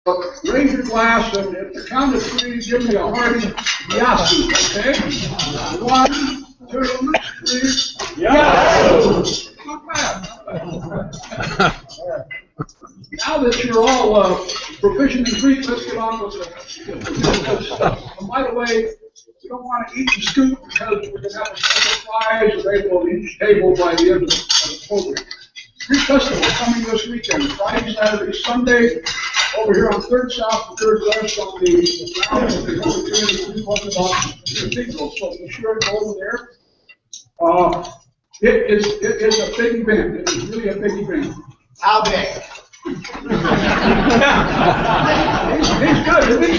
raise your glass and at the count of three, give me a hearty Yasu, okay? 1, 2, 3, Yasu! Not bad. Now that you're all proficient in Greek, let's get on with the stuff. And by the way, you don't want to eat and scoop because we're going to have a special prize available at each table by the end of the program. Greek festival coming this weekend, Friday, Saturday, Sunday, over here on 3rd South and 3rd West on the ground of the Cathedral. So be sure to go over there. It is a big event. It is really a big event. How big? He's good, isn't he?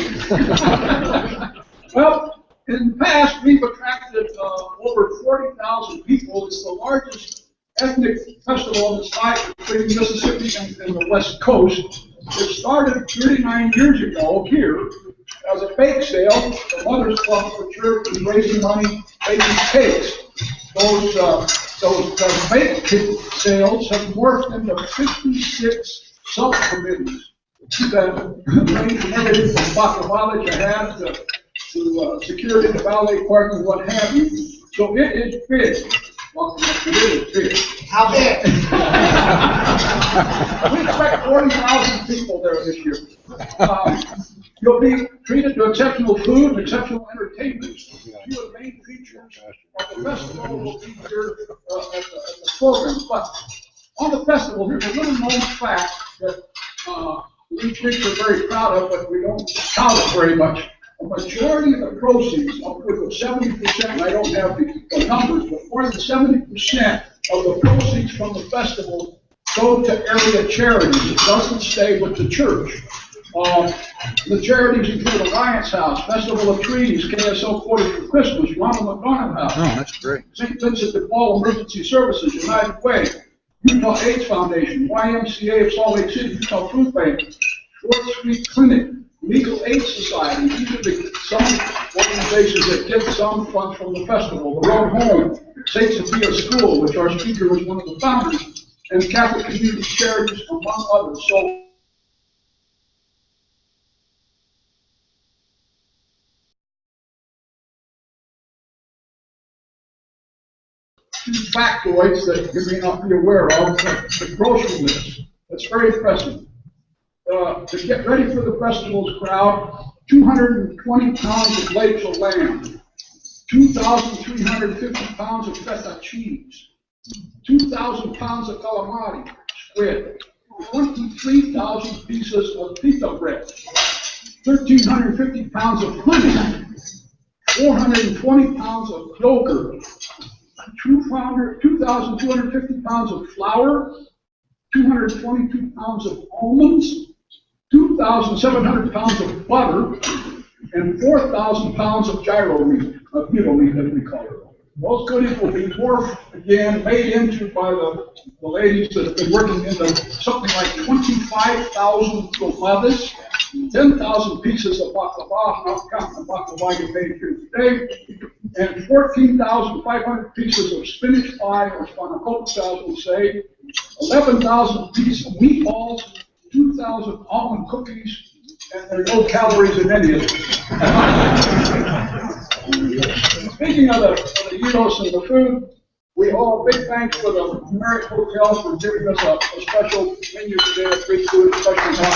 Well, in the past, we've attracted over 40,000 people. It's the largest ethnic festival on the side between Mississippi and the West Coast. It started 39 years ago here as a bake sale. The Mothers Club for Church was raising money, baking cakes. Those bake sales have morphed into 56 sub-committees that range from everything from baklava that you have to security, the valet parking, what have you. So it is big. Well, it is big. How big? We expect 40,000 people there this year. You'll be treated to exceptional food and exceptional entertainment. A few of the main features of the festival will be here at the program. But on the festival, here's a little known fact that we Greeks are very proud of, but we don't count it very much. A majority of the proceeds, upwards of 70%, and I don't have the numbers, but more than 70% of the proceeds from the festival go to area charities. It doesn't stay with the church. The charities include Alliance House, Festival of Trees, KSO Quarters for Christmas, Ronald McDonald House. Oh, that's great. St. Vincent de Paul Emergency Services, United Way, Utah AIDS Foundation, YMCA of Salt Lake City, Utah Food Bank, 4th Street Clinic, Legal Aid Society. These are some organizations that get some funds from the festival. The Road Home, St. Sophia School, which our speaker was one of the founders, and Catholic Community Charities, among others. So two factoids that you may not be aware of, the grocery list. That's very impressive. To get ready for the festival's crowd, 220 pounds of legs of lamb, 2,350 pounds of feta cheese, 2,000 pounds of calamari, squid, 23,000 pieces of pita bread, 1,350 pounds of honey, 420 pounds of yogurt, 2,250 pounds of flour, 222 pounds of almonds, 2,700 pounds of butter, and 4,000 pounds of gyro meat, keto meat as we call it. Those goodies will be morphed again, made into by the ladies that have been working into something like 25,000 tomadas, 10,000 pieces of baklava, not counting the baklava you made here today, and 14,500 pieces of spinach pie, or spanakopita, as we say, 11,000 pieces of meatballs, 2,000 almond cookies, and there are no calories in any of it. Speaking of the gyros and the food, we owe a big thanks to the Marriott Hotel for giving us a special menu today of Greek food, especially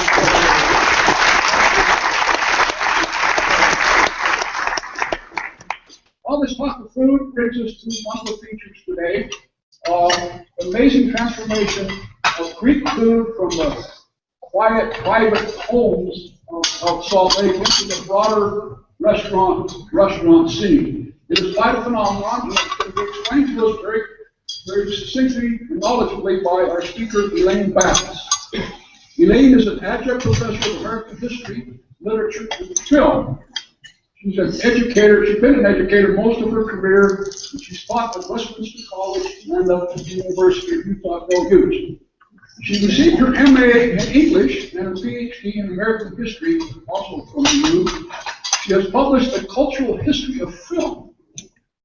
all this talk of food brings us to one of the features today, amazing transformation of Greek food from the quiet, private homes of Salt Lake into the broader restaurant scene. It is quite a phenomenon, and it's going to be explained to us very, very succinctly and knowledgeably by our speaker, Elaine Bapis. Elaine is an adjunct professor of American history, literature, and film. She's an educator. She's been an educator most of her career, and she's taught at Westminster College and at the University of Utah Utes. She received her MA in English and a PhD in American history, also from the U. She has published a cultural history of film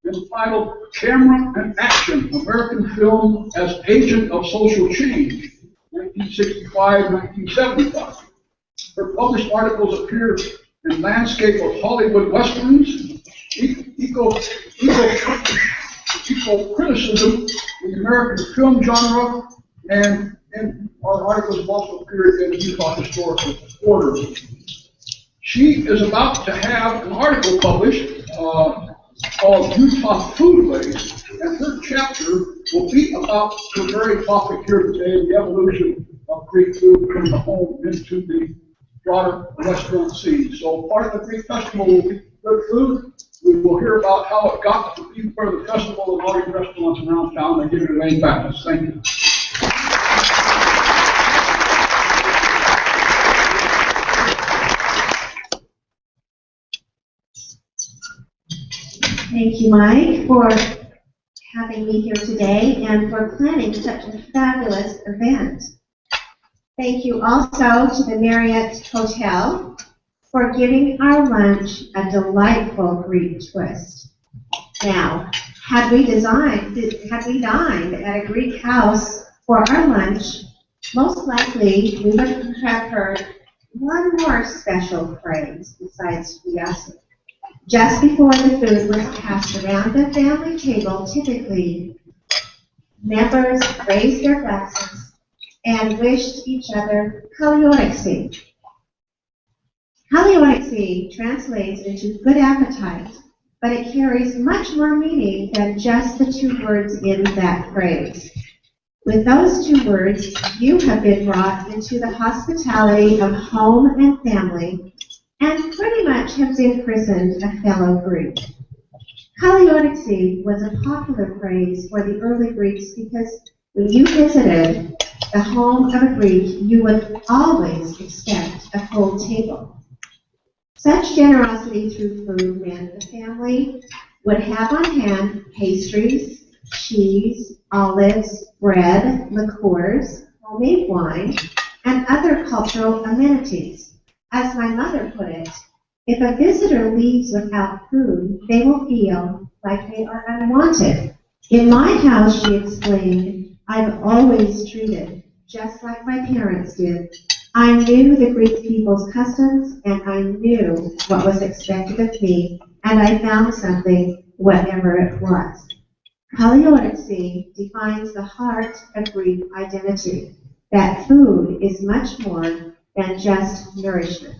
entitled Camera and Action, American Film as Agent of Social Change, 1965-1975. Her published articles appear in Landscape of Hollywood Westerns, Eco-Criticism in the American Film Genre, and our articles have also appeared in the Utah Historical Order. She is about to have an article published called Utah Foodways, and her chapter will be about the very topic here today, the evolution of Greek food from the home into the broader restaurant scene. So part of the Greek festival will be good food. We will hear about how it got to be part of the festival and all the restaurants around town. I give it to Elaine Bapis. Thank you. Thank you, Mike, for having me here today and for planning such a fabulous event. Thank you also to the Marriott Hotel for giving our lunch a delightful Greek twist. Now, had we dined at a Greek house for our lunch, most likely we would have heard one more special phrase besides fiasco. Just before the food was passed around the family table, typically, members raised their glasses and wished each other Kalliorexi. Kalliorexi translates into good appetite, but it carries much more meaning than just the two words in that phrase. With those two words, you have been brought into the hospitality of home and family, and pretty much have been christened a fellow Greek. Kalliorexi was a popular phrase for the early Greeks because when you visited the home of a Greek, you would always expect a full table. Such generosity through food meant the family would have on hand pastries, cheese, olives, bread, liqueurs, homemade wine, and other cultural amenities. As my mother put it, if a visitor leaves without food, they will feel like they are unwanted. In my house, she explained, I've always treated just like my parents did. I knew the Greek people's customs, and I knew what was expected of me, and I found something, whatever it was. Kalliorexi defines the heart of Greek identity, that food is much more than just nourishment.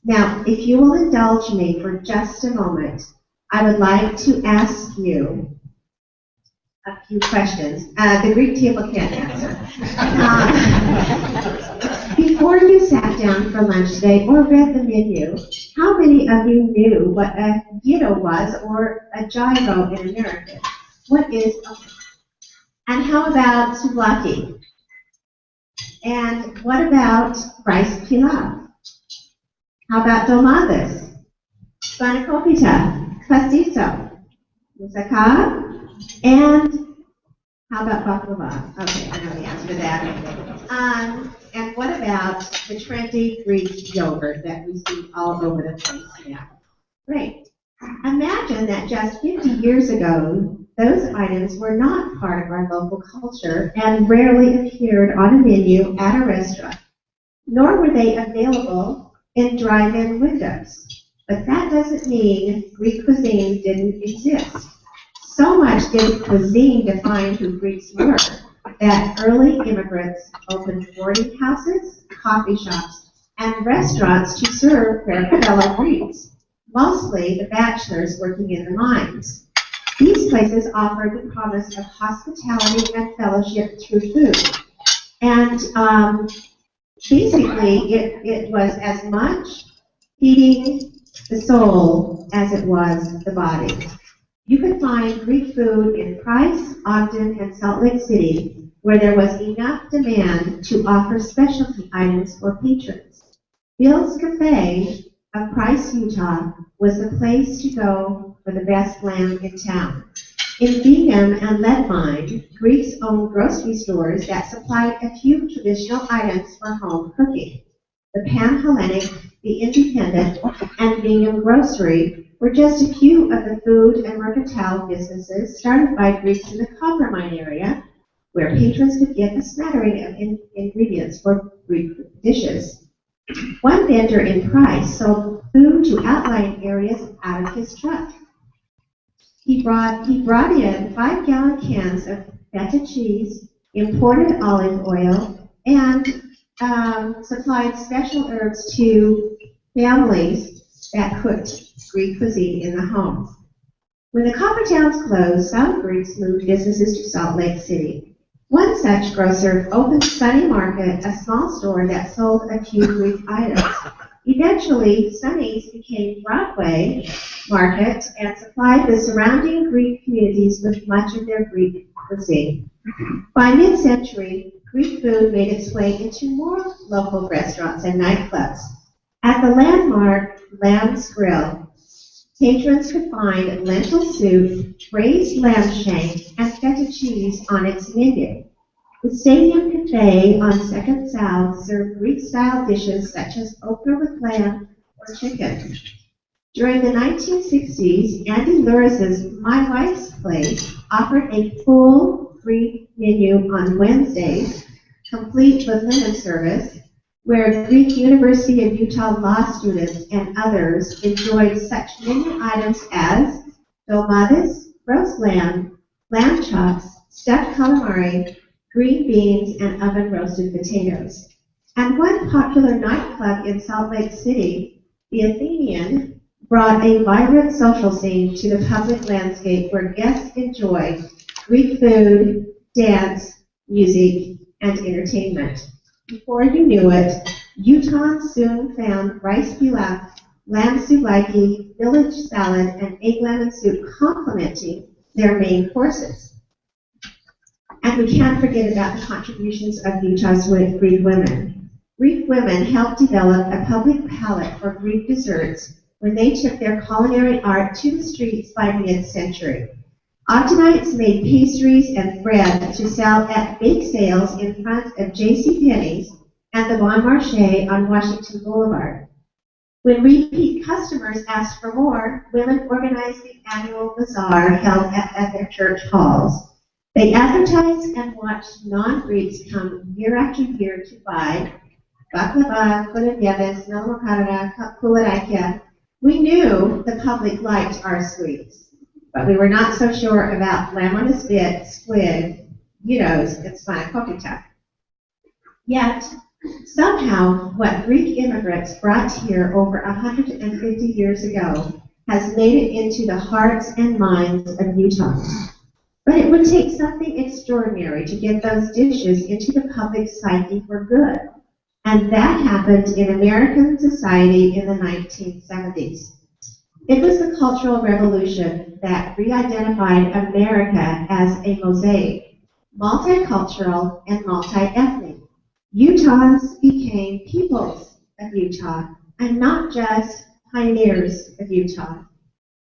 Now, if you will indulge me for just a moment, I would like to ask you a few questions. The Greek table can't answer. Before you sat down for lunch today or read the menu, how many of you knew what a gyro was or a gyro in American? What is and how about souvlaki? And what about rice pilaf? How about domadas? Spanakopita, pastiso, moussaka, and how about baklava? Okay, I know the answer to that. And what about the trendy Greek yogurt that we see all over the place now? Great. Imagine that just 50 years ago, those items were not part of our local culture and rarely appeared on a menu at a restaurant, nor were they available in drive-in windows. But that doesn't mean Greek cuisine didn't exist. So much did cuisine define who Greeks were that early immigrants opened boarding houses, coffee shops, and restaurants to serve their fellow Greeks, mostly the bachelors working in the mines. These places offered the promise of hospitality and fellowship through food. And basically, it was as much feeding the soul as it was the body. You could find Greek food in Price, Ogden, and Salt Lake City, where there was enough demand to offer specialty items for patrons. Bill's Cafe of Price, Utah, was the place to go for the best lamb in town. In Bingham and Leadmine, Greeks owned grocery stores that supplied a few traditional items for home cooking. The Pan-Hellenic, the Independent, and Bingham Grocery were just a few of the food and mercantile businesses started by Greeks in the copper mine area, where patrons could get a smattering of ingredients for Greek dishes. One vendor in Price sold food to outlying areas out of his truck. He brought in 5-gallon cans of feta cheese, imported olive oil, and supplied special herbs to families that cooked Greek cuisine in the home. When the copper towns closed, some Greeks moved businesses to Salt Lake City. One such grocer opened Sunny Market, a small store that sold a few Greek items. Eventually, Sunny's became Broadway Market and supplied the surrounding Greek communities with much of their Greek cuisine. By mid-century, Greek food made its way into more local restaurants and nightclubs. At the landmark Lamb's Grill, patrons could find lentil soup, braised lamb shank, and feta cheese on its menu. The Stadium Cafe on 2nd South served Greek-style dishes such as okra with lamb or chicken. During the 1960s, Andy Luris's My Wife's Place offered a full Greek menu on Wednesdays, complete with linen service, where Greek University of Utah law students and others enjoyed such menu items as dolmades, roast lamb, lamb chops, stuffed calamari, green beans, and oven-roasted potatoes. And one popular nightclub in Salt Lake City, the Athenian, brought a vibrant social scene to the public landscape where guests enjoyed Greek food, dance, music, and entertainment. Before you knew it, Utahns soon found rice pilaf, lamb souvlaki, village salad, and egg lemon soup complementing their main courses. And we can't forget about the contributions of Utah's Greek women. Greek women helped develop a public palate for Greek desserts when they took their culinary art to the streets by mid-century. Ogdenites made pastries and bread to sell at bake sales in front of JCPenney's and the Bon Marché on Washington Boulevard. When repeat customers asked for more, women organized the annual bazaar held at their church halls. They advertised and watched non-Greeks come year after year to buy baklava, koulevedes, melmokarada, kularakia. We knew the public liked our sweets, but we were not so sure about lamb on a spit, squid, gyros, and spanakopita. Yet, somehow, what Greek immigrants brought here over 150 years ago has made it into the hearts and minds of Utah. But it would take something extraordinary to get those dishes into the public psyche for good. And that happened in American society in the 1970s. It was the Cultural Revolution that re-identified America as a mosaic, multicultural and multi-ethnic. Utahns became peoples of Utah, and not just pioneers of Utah.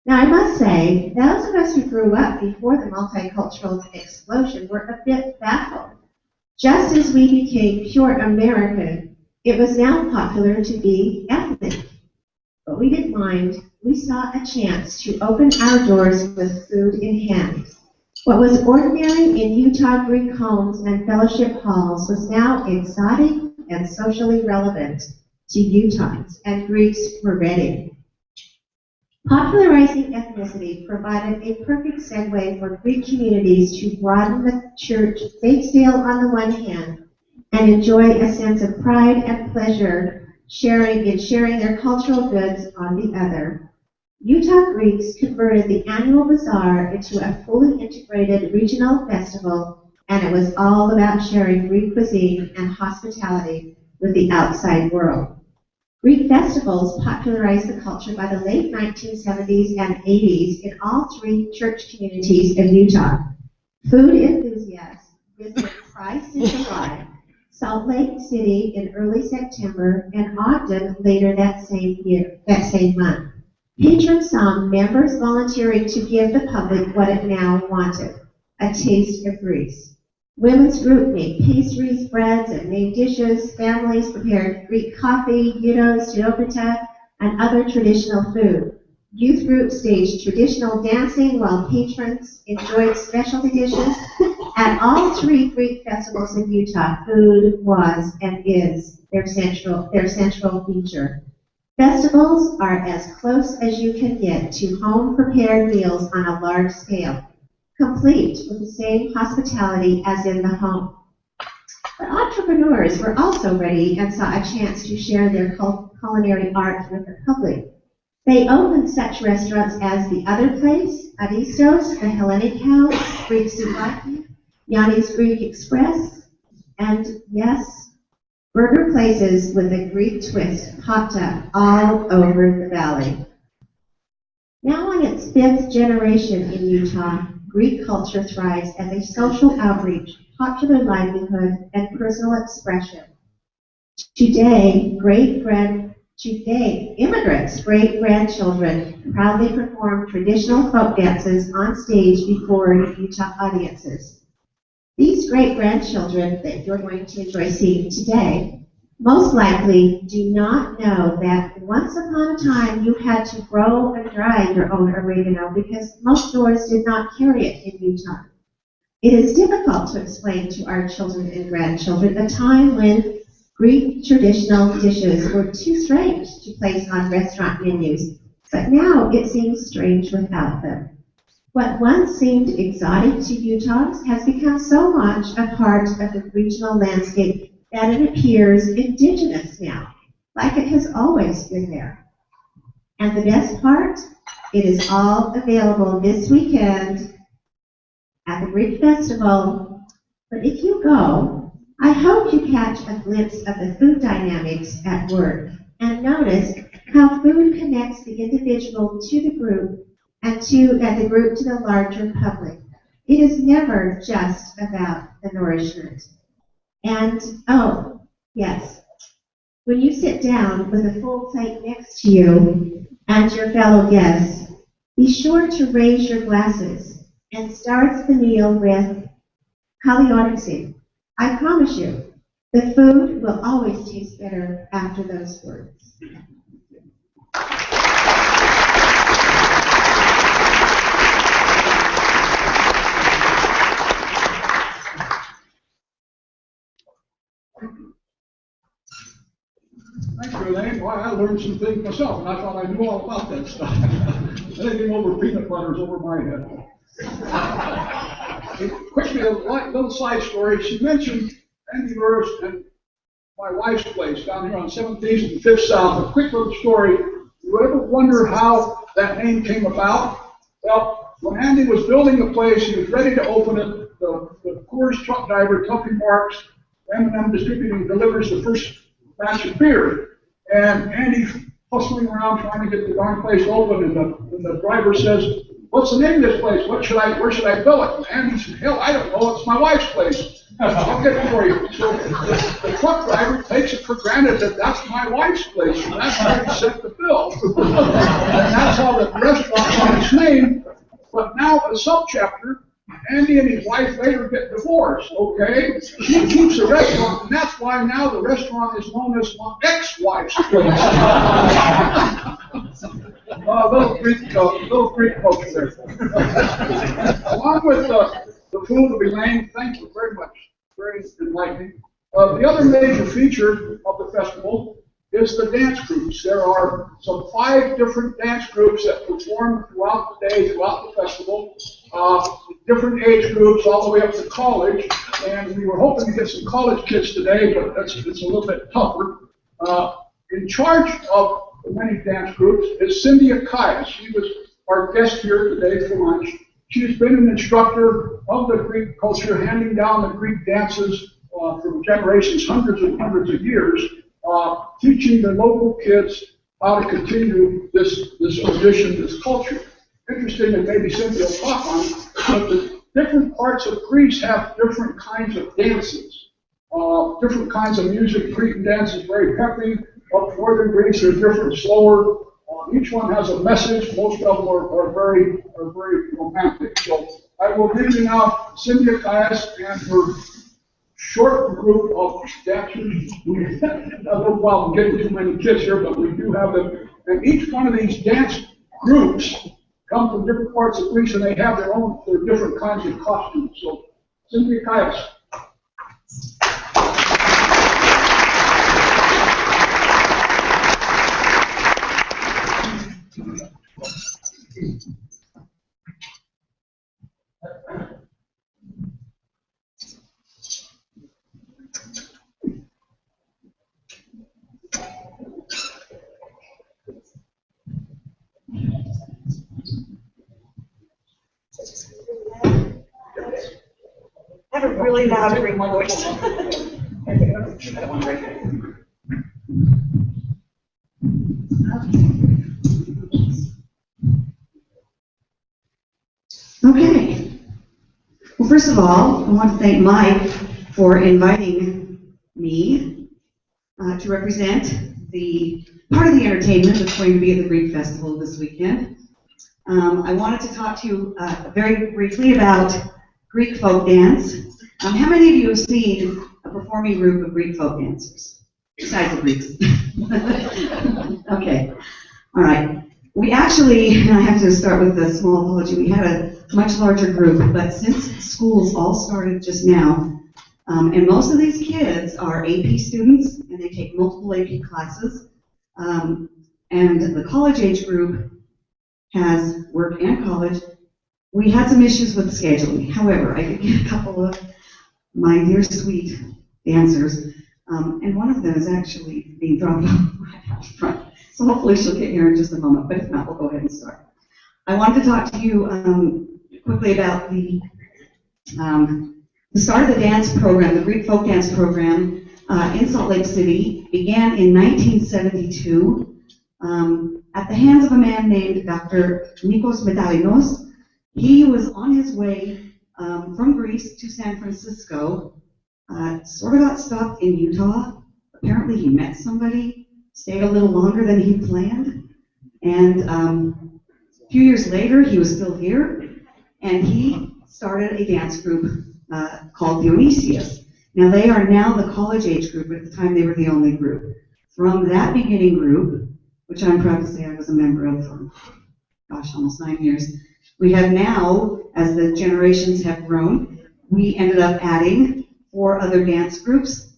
Now, I must say, those of us who grew up before the multicultural explosion were a bit baffled. Just as we became pure American, it was now popular to be ethnic. But we didn't mind. We saw a chance to open our doors with food in hand. What was ordinary in Utah Greek homes and fellowship halls was now exotic and socially relevant to Utahns, and Greeks were ready. Popularizing ethnicity provided a perfect segue for Greek communities to broaden the church faith sale on the one hand and enjoy a sense of pride and pleasure sharing their cultural goods on the other. Utah Greeks converted the annual bazaar into a fully integrated regional festival, and it was all about sharing Greek cuisine and hospitality with the outside world. Greek festivals popularized the culture by the late 1970s and 80s in all three church communities of Utah. Food enthusiasts visited Price in July, Salt Lake City in early September, and Ogden later that same month. Patrons saw members volunteering to give the public what it now wanted, a taste of Greece. Women's group made pastries, breads, and made dishes. Families prepared Greek coffee, gyros, teopita, and other traditional food. Youth groups staged traditional dancing while patrons enjoyed specialty dishes. At all three Greek festivals in Utah, food was and is their central feature. Festivals are as close as you can get to home-prepared meals on a large scale, complete with the same hospitality as in the home. But entrepreneurs were also ready and saw a chance to share their culinary art with the public. They opened such restaurants as The Other Place, Aristos, The Hellenic House, Greek Souvlaki, Yanni's Greek Express, and yes, burger places with a Greek twist popped up all over the valley. Now on its 5th generation in Utah, Greek culture thrives as a social outreach, popular livelihood, and personal expression. Today, immigrants' great-grandchildren proudly perform traditional folk dances on stage before Utah audiences. These great-grandchildren that you're going to enjoy seeing today most likely do not know that once upon a time you had to grow and dry your own oregano because most stores did not carry it in Utah. It is difficult to explain to our children and grandchildren a time when Greek traditional dishes were too strange to place on restaurant menus, but now it seems strange without them. What once seemed exotic to Utahns has become so much a part of the regional landscape that it appears indigenous now, like it has always been there. And the best part, it is all available this weekend at the Greek Festival. But if you go, I hope you catch a glimpse of the food dynamics at work and notice how food connects the individual to the group and the group to the larger public. It is never just about the nourishment. And, oh, yes, when you sit down with a full plate next to you and your fellow guests, be sure to raise your glasses and start the meal with Kalliorixi. I promise you, the food will always taste better after those words. Thank you, Elaine. Boy, I learned some things myself, and I thought I knew all about that stuff. Anything over peanut butter is over my head. Quickly, a little side story. She mentioned Andy Burris and my wife's place down here on 17th and 5th South. A quick little story. You ever wonder how that name came about? Well, when Andy was building the place, he was ready to open it. The Coors truck driver, Tuffy Marks, M&M Distributing, delivers the first batch of beer. And Andy hustling around trying to get the darn place open, and the driver says, "What's the name of this place? Where should I bill it?" And Andy said, "Hell, I don't know. It's my wife's place. I'll get it for you." So the truck driver takes it for granted that that's my wife's place. And that's how he set the bill. And that's how the restaurant got its name. But now a subchapter, Andy and his wife later get divorced, okay? She keeps the restaurant, and that's why now the restaurant is known as my ex-wife's place. Little Greek culture there. Along with the food of Elaine, thank you very much. Very enlightening. The other major feature of the festival is the dance groups. There are some 5 different dance groups that perform throughout the day, throughout the festival. Different age groups all the way up to college. And we were hoping to get some college kids today, but it's a little bit tougher. In charge of the many dance groups is Cyndia Cayias. She was our guest here today for lunch. She's been an instructor of the Greek culture, handing down the Greek dances from generations, hundreds and hundreds of years, teaching the local kids how to continue this tradition, this culture. Interesting, and maybe Cynthia will talk on it, but the different parts of Greece have different kinds of dances, different kinds of music. Cretan dance is very peppy. Up northern Greece, they're different, slower. Each one has a message. Most of them are very romantic. So I will give you now Cyndia Cayias and her short group of dancers. We have no problem getting too many kids here, but we do have them. And each one of these dance groups come from different parts of Greece, and they have their different kinds of costumes. So, Cyndia Cayias. I have a really loud Greek voice. Okay. Well, first of all, I want to thank Mike for inviting me to represent the part of the entertainment that's going to be at the Greek Festival this weekend. I wanted to talk to you very briefly about Greek folk dance. How many of you have seen a performing group of Greek folk dancers, besides the Greeks? Okay, all right. We actually, and I have to start with a small apology, we had a much larger group, but since schools all started just now, and most of these kids are AP students, and they take multiple AP classes, and the college age group has work and college. We had some issues with scheduling. However, I did get a couple of my dear sweet dancers, and one of them is actually being dropped off right out front. So hopefully she'll get here in just a moment, but if not, we'll go ahead and start. I wanted to talk to you quickly about the start of the dance program, the Greek folk dance program in Salt Lake City began in 1972 at the hands of a man named Dr. Nikos Metalinos. He was on his way from Greece to San Francisco, sort of got stopped in Utah. Apparently he met somebody, stayed a little longer than he planned, and a few years later he was still here, and he started a dance group called Dionysus. Now they are now the college age group, but at the time they were the only group. From that beginning group, which I'm proud to say I was a member of for, gosh, almost 9 years, we have now, as the generations have grown, we ended up adding 4 other dance groups.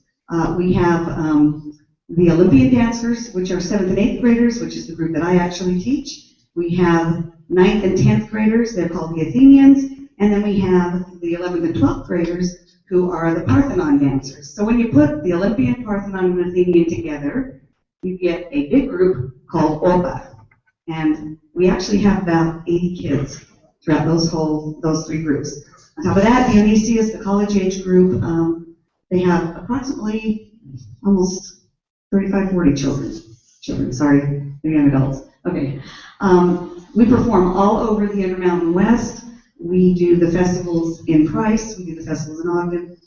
We have the Olympian dancers, which are 7th and 8th graders, which is the group that I actually teach. We have 9th and 10th graders, they're called the Athenians, and then we have the 11th and 12th graders, who are the Parthenon dancers. So when you put the Olympian, Parthenon, and Athenian together, you get a big group called OPA. And we actually have about 80 kids throughout those 3 groups. On top of that, Dionysus, the college age group, they have approximately almost 35, 40 children, sorry, they're young adults. Okay. We perform all over the Intermountain West. We do the festivals in Price, we do the festivals in Ogden.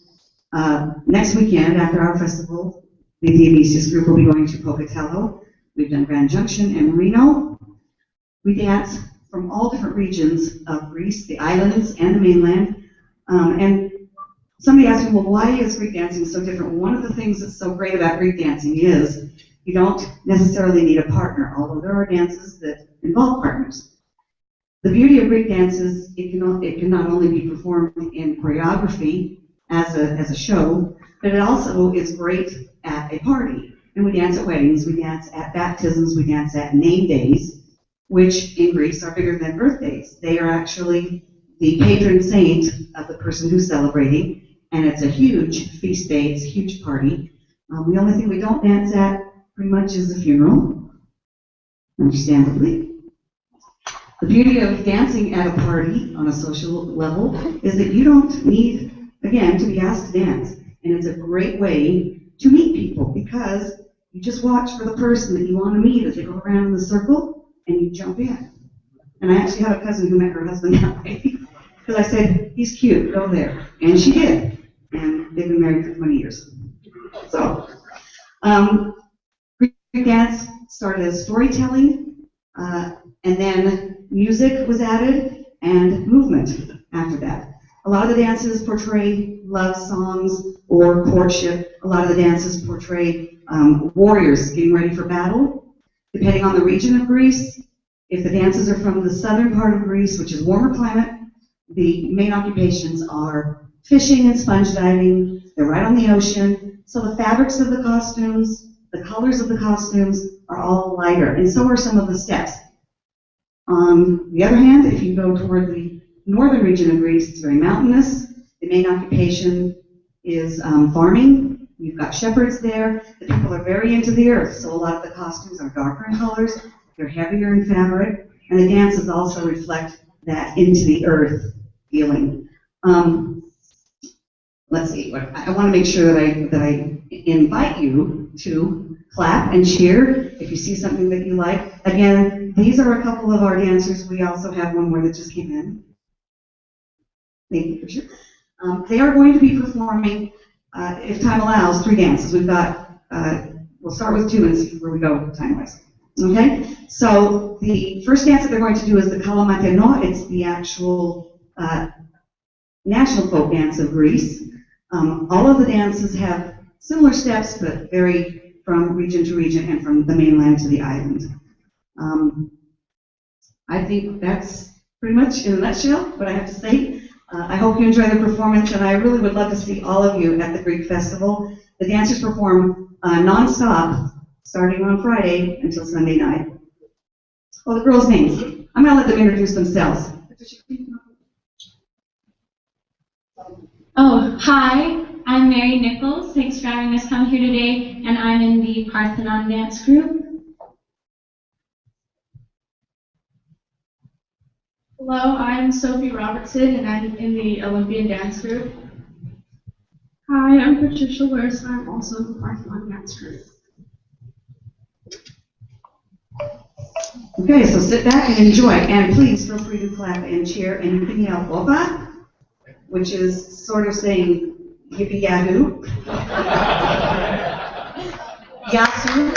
Next weekend, after our festival, the Dionysus group will be going to Pocatello. We've done Grand Junction and Reno. We dance from all different regions of Greece, the islands and the mainland. And somebody asked me, well, why is Greek dancing so different? One of the things that's so great about Greek dancing is you don't necessarily need a partner, although there are dances that involve partners. The beauty of Greek dance is it can not only be performed in choreography as a show, but it also is great at a party. And we dance at weddings, we dance at baptisms, we dance at name days, which in Greece are bigger than birthdays. They are actually the patron saint of the person who's celebrating, and it's a huge feast day, it's a huge party. The only thing we don't dance at pretty much is a funeral, understandably. The beauty of dancing at a party on a social level is that you don't need, again, to be asked to dance. And it's a great way to meet people because you just watch for the person that you want to meet as they go around in the circle and you jump in. And I actually have a cousin who met her husband that way because I said, he's cute, go there. And she did. And they've been married for 20 years. So, Greek dance started as storytelling, and then music was added, and movement after that. A lot of the dances portray love songs or courtship. A lot of the dances portray warriors getting ready for battle. Depending on the region of Greece, If the dances are from the southern part of Greece, which is warmer climate, the main occupations are fishing and sponge diving. They're right on the ocean. So the fabrics of the costumes, the colors of the costumes are all lighter, and so are some of the steps. On the other hand, if you go toward the northern region of Greece, it's very mountainous. The main occupation is farming. You've got shepherds there. The people are very into the earth, so a lot of the costumes are darker in colors. They're heavier in fabric, and the dances also reflect that into the earth feeling. Let's see. I want to make sure that I invite you to clap and cheer if you see something that you like. Again, these are a couple of our dancers. We also have one more that just came in. Thank you for sure. They are going to be performing, if time allows, 3 dances. We've got, we'll start with 2 and see where we go time-wise. Okay? So the first dance that they're going to do is the Kalamaterno. It's the actual national folk dance of Greece. All of the dances have similar steps, but vary from region to region and from the mainland to the island. I think that's pretty much in a nutshell what I have to say. I hope you enjoy the performance, and I really would love to see all of you at the Greek Festival. The dancers perform non-stop, starting on Friday until Sunday night. Well, the girls' names. I'm going to let them introduce themselves. Oh, hi, I'm Mary Nichols. Thanks for having us come here today, and I'm in the Parthenon dance group. Hello, I'm Sophie Robertson, and I'm in the Olympian dance group. Hi, I'm Patricia Wurst, and I'm also in the Parthenon dance group. Okay, so sit back and enjoy, and please feel free to clap and cheer, and you can yell "Opa," which is sort of saying yippee yahoo. Yasu.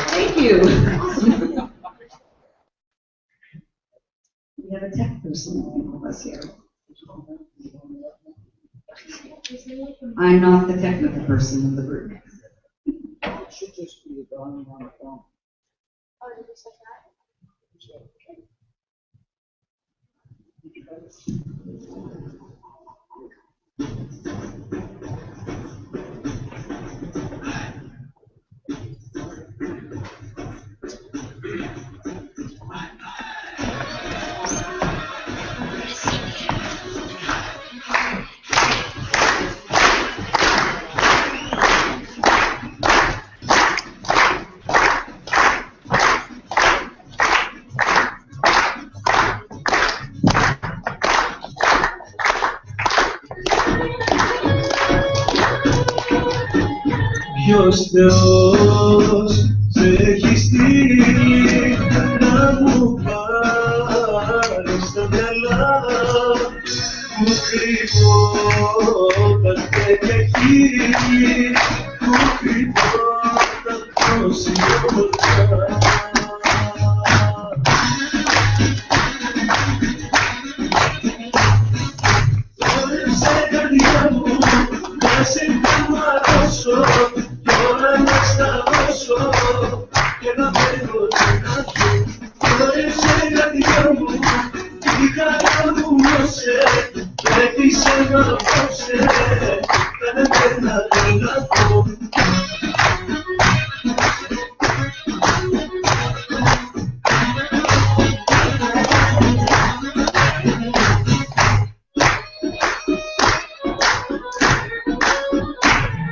Thank you. Awesome. We have a tech person with us here. I'm not the technical person of the group. It should just be on the phone. Oh, did you say that? Ποιος Θεός σε έχει στείλει να μου πάρεις τα μυαλά που κρυβόταν τέτοια χείλη που κρυβόταν τόση ωραία. Όρεψε καρδιά μου να σε καμαρώσω κι όλα να σταυρώσω και να φέρω την αρχή. Όρεψε καρδιά μου η χαρά μου νιώσε έκλεισε μ' απόψε κάνε με να τρελαθώ.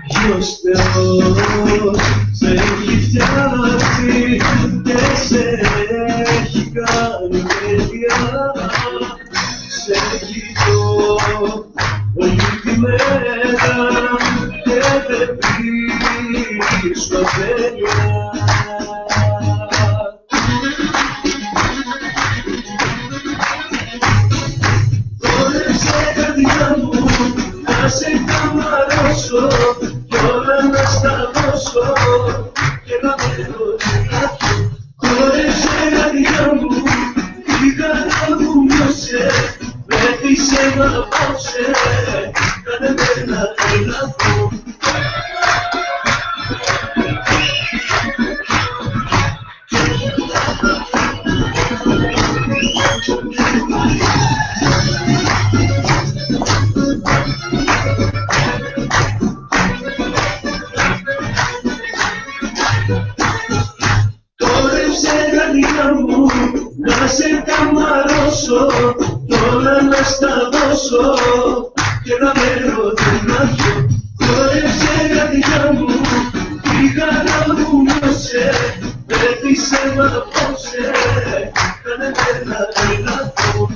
Ποιος Θεός σε έχει φτιάξει και σε έχει κάνει παιδιά. Σε κοιτώ όλη τη μέρα και δεν βρίσκω τέλεια. Όρεψε καρδιά μου να σε καμαρώσω κι όλα να σταυρώσω poso, τώρα μες στα δώσω και να μένω την αρχή. Χόρεψε καρδιά μου, η χαρά μου νιώσε, πέτυσε μ' απόψε, κάνε με να τρελαθώ.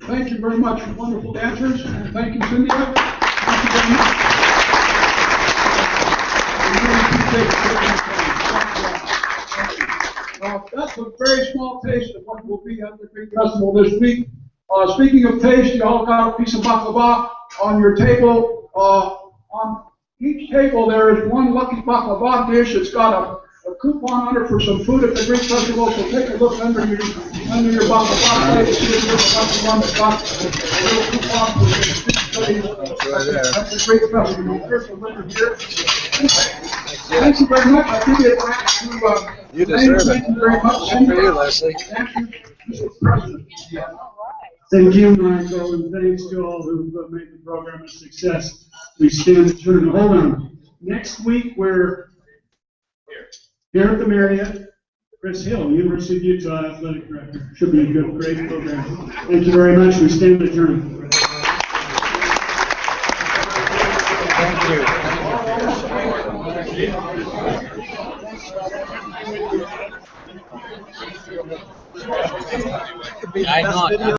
Thank you very much, wonderful dancers, and thank you, Cyndia. Thank you very much. We really appreciate it. That's a very small taste of what will be at the Greek Festival this week. Speaking of taste, you all got a piece of baklava on your table. On each table, there is one lucky baklava dish. It's got a coupon on it for some food at the Greek Festival, so take a look under your baklava plate and see if there's a one that's got a little coupon for the studies at the Greek Festival. There's a letter here. Thank you very much. I give it back to you deserve it. Thank you very much. One for you, Leslie. Thank you, Mr. President. Thank you, Michael, and thanks to all who've made the program a success. We stand adjourned. Hold on. Next week, we're here at the Marriott. Chris Hill, University of Utah Athletic Director. Should be a good, great program. Thank you very much. We stand adjourned. Thank you. I know.